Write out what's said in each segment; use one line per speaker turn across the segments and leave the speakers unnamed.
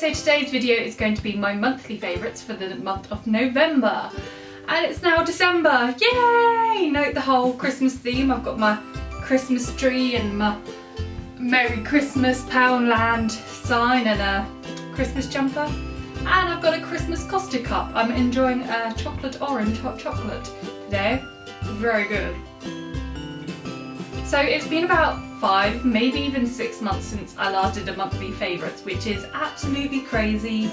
so today's video is going to be my monthly favourites for the month of November. And it's now December, yay! Note the whole Christmas theme. I've got my Christmas tree and my Merry Christmas Poundland sign and a Christmas jumper. And I've got a Christmas Costa cup. I'm enjoying a chocolate orange hot chocolate today. Very good. So it's been about 5, maybe even 6 months since I last did a monthly favourites, which is absolutely crazy.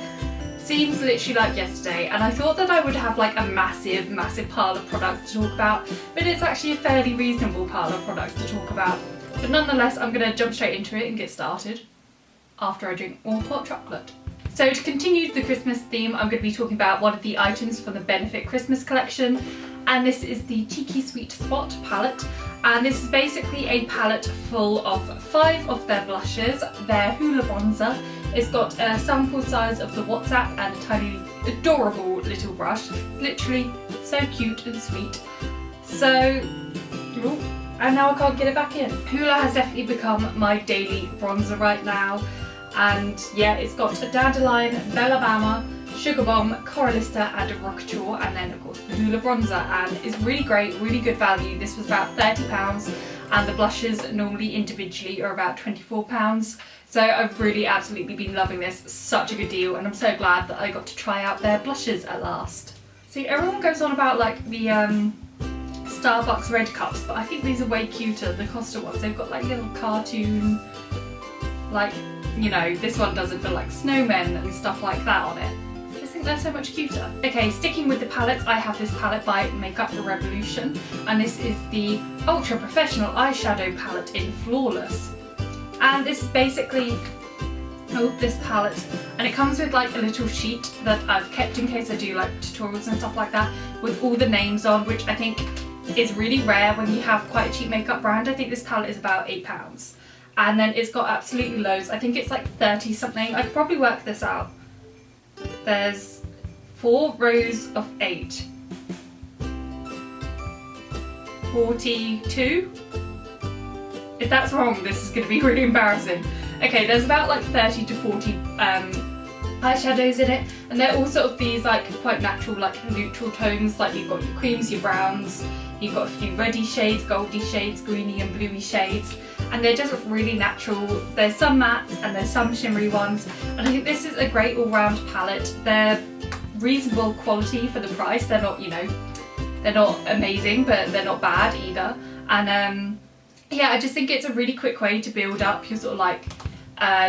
Seems literally like yesterday, and I thought that I would have like a massive pile of products to talk about, but it's actually a fairly reasonable pile of products to talk about. But nonetheless, I'm going to jump straight into it and get started after I drink more hot chocolate. So to continue the Christmas theme, I'm going to be talking about one of the items from the Benefit Christmas collection, and this is the Cheeky Sweet Spot palette. And this is basically a palette full of 5 of their blushes. Their Hoola bronzer. It's got a sample size of the WhatsApp and a tiny adorable little brush. It's literally so cute and sweet. So, and now I can't get it back in. Hoola has definitely become my daily bronzer right now. And yeah, it's got a Dandelion, Bella Bama, Sugar Bomb, Coralista and a Rockachore, and then of course the Hoola bronzer, and it's really great, really good value. This was about £30 and the blushes normally individually are about £24. So I've really absolutely been loving this, such a good deal, and I'm so glad that I got to try out their blushes at last. See, everyone goes on about like the Starbucks red cups, but I think these are way cuter, the Costa ones. They've got like little cartoon, like, you know, this one doesn't, but like snowmen and stuff like that on it. I think they're so much cuter. Okay, sticking with the palettes, I have this palette by Makeup Revolution, and this is the Ultra Professional Eyeshadow palette in Flawless. And this is basically this palette, and it comes with like a little sheet that I've kept in case I do like tutorials and stuff like that, with all the names on, which I think is really rare when you have quite a cheap makeup brand. I think this palette is about £8. And then it's got absolutely loads. I think it's like 30 something. I could probably work this out. There's 4 rows of 8. 42? If that's wrong, this is going to be really embarrassing. Okay, there's about like 30 to 40 eyeshadows in it, and they're all sort of these like quite natural, like neutral tones. Like you've got your creams, your browns, you've got a few reddy shades, goldy shades, greeny and bluey shades, and they're just really natural. There's some mattes and there's some shimmery ones, and I think this is a great all-round palette. They're reasonable quality for the price. They're not, you know, they're not amazing, but they're not bad either. And yeah, I just think it's a really quick way to build up your sort of like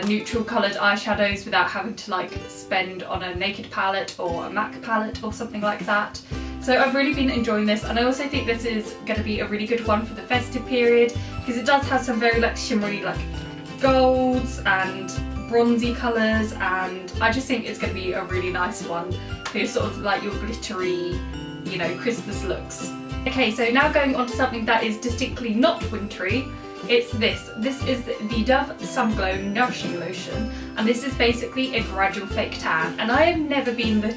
neutral coloured eyeshadows without having to like spend on a naked palette or a MAC palette or something like that. So I've really been enjoying this, and I also think this is going to be a really good one for the festive period, because it does have some very like shimmery like golds and bronzy colours, and I just think it's going to be a really nice one for your sort of like your glittery, you know, Christmas looks. Okay, so now going on to something that is distinctly not wintry. It's this. This is the Dove Sun Glow Nourishing Lotion, and this is basically a gradual fake tan, and I have never been the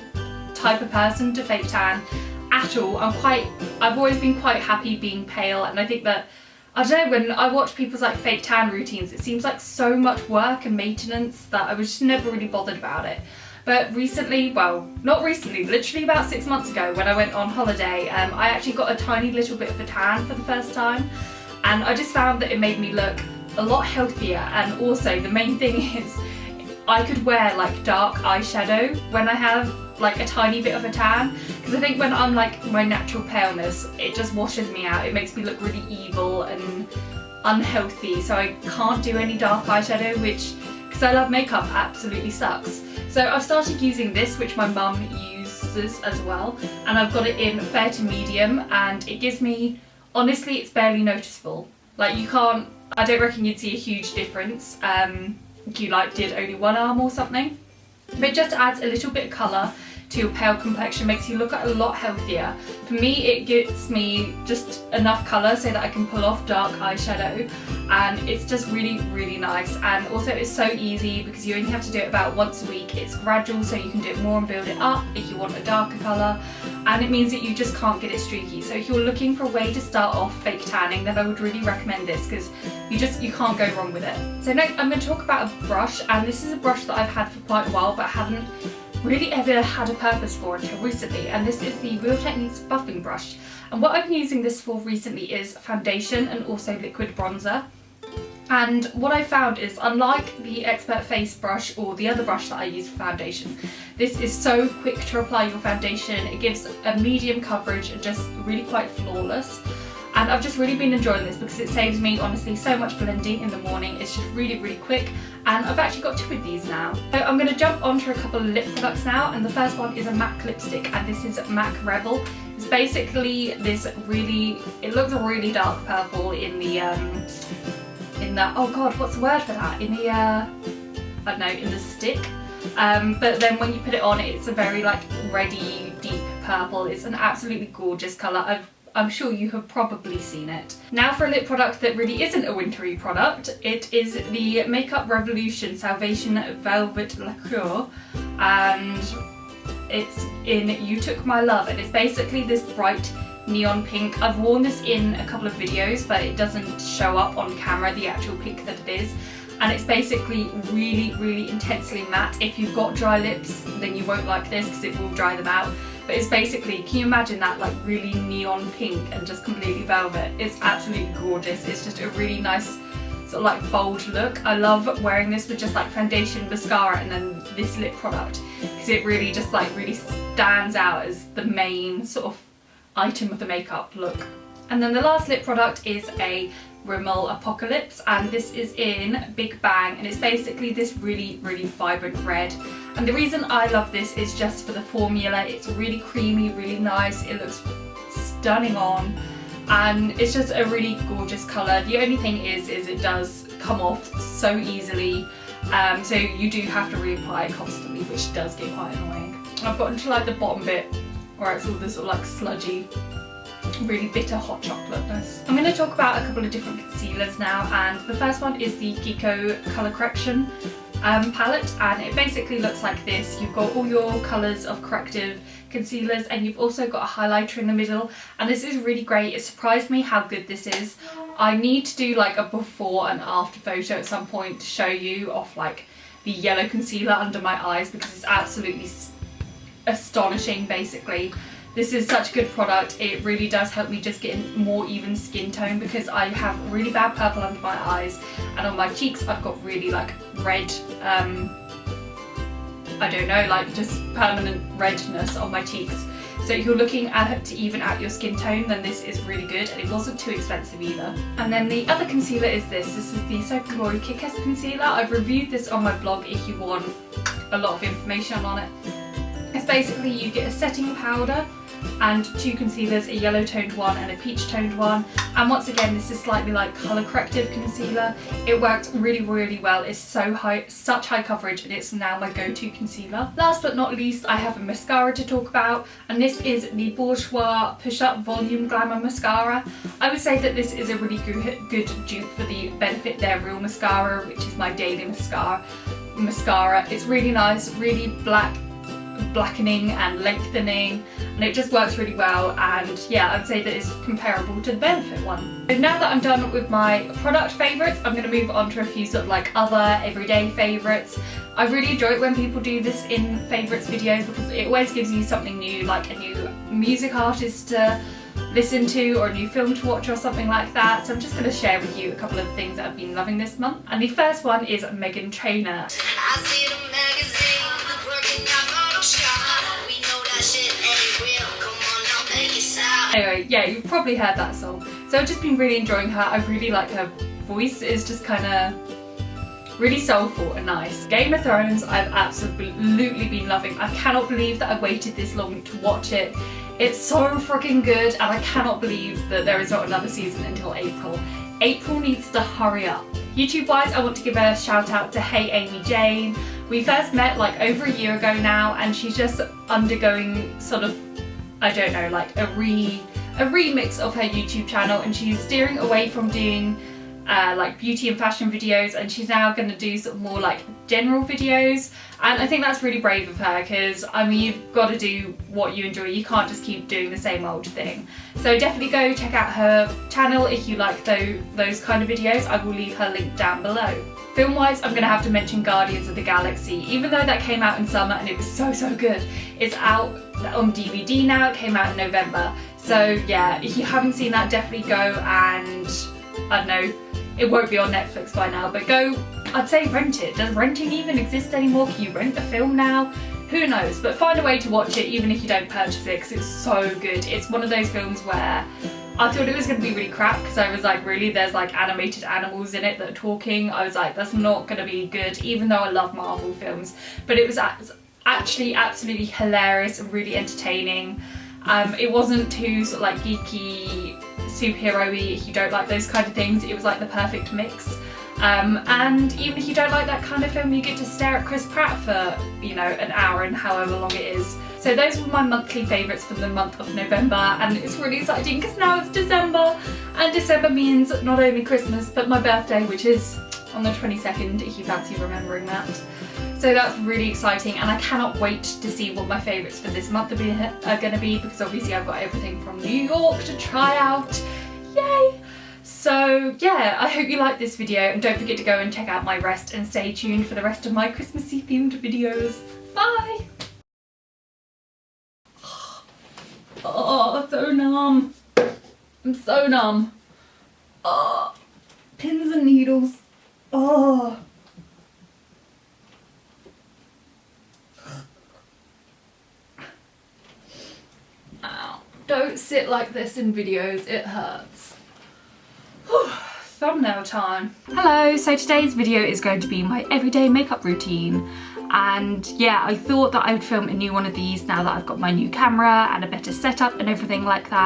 type of person to fake tan at all. I've always been quite happy being pale, and I think that, I don't know, when I watch people's like fake tan routines, it seems like so much work and maintenance that I was just never really bothered about it. But recently, well, not recently, literally about 6 months ago when I went on holiday, I actually got a tiny little bit of a tan for the first time, and I just found that it made me look a lot healthier. And also the main thing is I could wear like dark eyeshadow when I have like a tiny bit of a tan, because I think when I'm like my natural paleness, it just washes me out. It makes me look really evil and unhealthy, so I can't do any dark eyeshadow, which, because I love makeup, absolutely sucks. So I've started using this, which my mum uses as well, and I've got it in fair to medium, and it gives me, honestly, it's barely noticeable. Like you can't, I don't reckon you'd see a huge difference if you like did only one arm or something. But it just adds a little bit of colour to your pale complexion, makes you look a lot healthier. For me, it gives me just enough colour so that I can pull off dark eyeshadow, and it's just really, really nice. And also it's so easy because you only have to do it about once a week. It's gradual, so you can do it more and build it up if you want a darker colour, and it means that you just can't get it streaky. So if you're looking for a way to start off fake tanning, then I would really recommend this because you can't go wrong with it. So next I'm going to talk about a brush, and this is a brush that I've had for quite a while but haven't really ever had a purpose for until recently, and this is the Real Techniques buffing brush. And what I've been using this for recently is foundation and also liquid bronzer. And what I found is, unlike the Expert Face brush or the other brush that I use for foundation, this is so quick to apply your foundation. It gives a medium coverage and just really quite flawless. And I've just really been enjoying this because it saves me honestly so much blending in the morning. It's just really, really quick, and I've actually got 2 of these now. So I'm going to jump onto a couple of lip products now, and the first one is a MAC lipstick, and this is MAC Rebel. It's basically this really, it looks really dark purple in the oh god, what's the word for that? In the I don't know, in the stick. But then when you put it on, it's a very like reddy, deep purple. It's an absolutely gorgeous colour. I'm sure you have probably seen it. Now for a lip product that really isn't a wintry product. It is the Makeup Revolution Salvation Velvet Lacquer, and it's in You Took My Love, and it's basically this bright neon pink. I've worn this in a couple of videos, but it doesn't show up on camera, the actual pink that it is. And it's basically really, really intensely matte. If you've got dry lips, then you won't like this because it will dry them out. But it's basically, can you imagine that, like really neon pink and just completely velvet? It's absolutely gorgeous. It's just a really nice sort of like bold look. I love wearing this with just like foundation, mascara, and then this lip product, because it really just like really stands out as the main sort of item of the makeup look. And then the last lip product is a Rimmel Apocalypse, and this is in Big Bang, and it's basically this really, really vibrant red. And the reason I love this is just for the formula. It's really creamy, really nice. It looks stunning on, and it's just a really gorgeous colour. The only thing is it does come off so easily, so you do have to reapply it constantly, which does get quite annoying. I've gotten to like the bottom bit where it's all this sort of like sludgy, really bitter hot chocolateness. I'm going to talk about a couple of different concealers now, and the first one is the Kiko Colour Correction palette, and it basically looks like this. You've got all your colours of corrective concealers, and you've also got a highlighter in the middle, and this is really great. It surprised me how good this is. I need to do like a before and after photo at some point to show you off like the yellow concealer under my eyes, because it's absolutely astonishing. Basically, this is such a good product. It really does help me just get a more even skin tone, because I have really bad purple under my eyes, and on my cheeks I've got really like red, I don't know, like just permanent redness on my cheeks. So if you're looking at to even out your skin tone, then this is really good, and it wasn't too expensive either. And then the other concealer is this. This is the Sofairisshe Kick-Ass Concealer. I've reviewed this on my blog if you want a lot of information on it. It's basically, you get a setting powder and 2 concealers, a yellow toned one and a peach toned one, and once again this is slightly like colour corrective concealer. It works really, really well. It's such high coverage, and it's now my go-to concealer. Last but not least, I have a mascara to talk about, and this is the Bourjois Push Up Volume Glamour Mascara. I would say that this is a really good dupe for the Benefit Their Real Mascara, which is my daily mascara. It's really nice, really blackening and lengthening, and it just works really well, and yeah, I'd say that it's comparable to the Benefit one. So now that I'm done with my product favourites, I'm going to move on to a few sort of like other everyday favourites. I really enjoy it when people do this in favourites videos, because it always gives you something new, like a new music artist to listen to or a new film to watch or something like that. So I'm just going to share with you a couple of things that I've been loving this month, and the first one is Meghan Trainor. I see the magazine working out. Anyway, yeah, you've probably heard that song. So I've just been really enjoying her. I really like her voice. It's just kind of really soulful and nice. Game of Thrones, I've absolutely been loving. I cannot believe that I waited this long to watch it. It's so freaking good, and I cannot believe that there is not another season until April. April needs to hurry up. YouTube wise, I want to give a shout out to Hey Amy Jane. We first met like over a year ago now, and she's just undergoing sort of, I don't know, like a remix of her YouTube channel, and she's steering away from doing like beauty and fashion videos, and she's now going to do sort of more like general videos. And I think that's really brave of her, because I mean, you've got to do what you enjoy. You can't just keep doing the same old thing. So definitely go check out her channel if you like those kind of videos. I will leave her link down below. Film wise, I'm going to have to mention Guardians of the Galaxy. Even though that came out in summer and it was so good, it's out on DVD now. It came out in November. So yeah, if you haven't seen that, definitely go, and I don't know, it won't be on Netflix by now, but go, I'd say rent it. Does renting even exist anymore? Can you rent a film now? Who knows? But find a way to watch it even if you don't purchase it, because it's so good. It's one of those films where I thought it was going to be really crap, because I was like, really, there's like animated animals in it that are talking. I was like, that's not going to be good, even though I love Marvel films. But it was actually absolutely hilarious and really entertaining. It wasn't too sort of like geeky, superhero-y if you don't like those kind of things. It was like the perfect mix. And even if you don't like that kind of film, you get to stare at Chris Pratt for, you know, an hour and however long it is. So those were my monthly favourites for the month of November, and it's really exciting because now it's December, and December means not only Christmas but my birthday, which is on the 22nd, if you fancy remembering that. So that's really exciting, and I cannot wait to see what my favourites for this month are going to be, because obviously I've got everything from New York to try out. Yay! So yeah, I hope you liked this video, and don't forget to go and check out my rest, and stay tuned for the rest of my Christmassy themed videos. Bye! Oh, so numb. I'm so numb. Oh, pins and needles. Oh. Ow. Don't sit like this in videos, it hurts. Thumbnail time. Hello, so today's video is going to be my everyday makeup routine. And yeah, I thought that I would film a new one of these now that I've got my new camera and a better setup and everything like that.